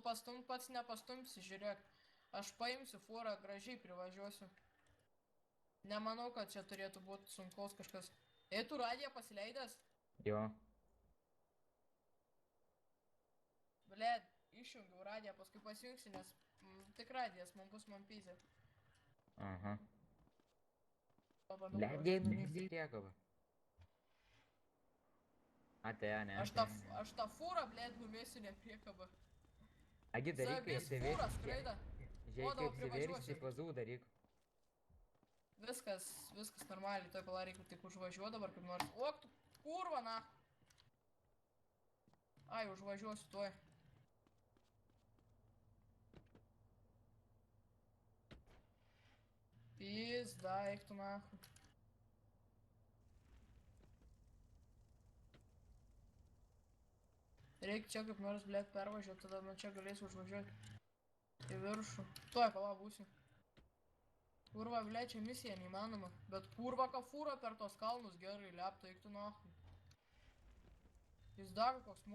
pastumt pats nepastumsi, žiūrėk. Aš paimsiu fūrą, gražiai privažiuosiu. Nemanau, kad čia turėtų būti sunkaus kažkas. Ei, tu radiją pasileidęs? Jo. Blet, išjungiau radiją, paskui pasijungsi, nes tik radijas, man pizė. Aha. Pabandau Blet, jei pravažiuoti. numesi priekabą. Atėjo, ne? Aš tą fūrą, blet, numėsiu ne priekabą. Agi daryk, kai Vis fūrą apsivirsi. skraida. Žiūrėk, O, kai dabar apsivirsi, tai privažiuosiu. pazų daryk. Viskas normaliai, toj pala reikia tik užvažiuoti dabar kaip nors. O, tu kurva, na. Ai, užvažiuosiu tuoj. Pizda, eik tu nahu. Reikia čia kaip nors, blet, pervažiuoti, tada nuo čia galėsiu užvažiuoti. Į viršų. Tuoj, pala, būsiu. Kurva, blet, čia misija neįmanoma. Bet kurva, ką fūra per tos kalnus gerai lepta, eik tu nahu. Jis dar koks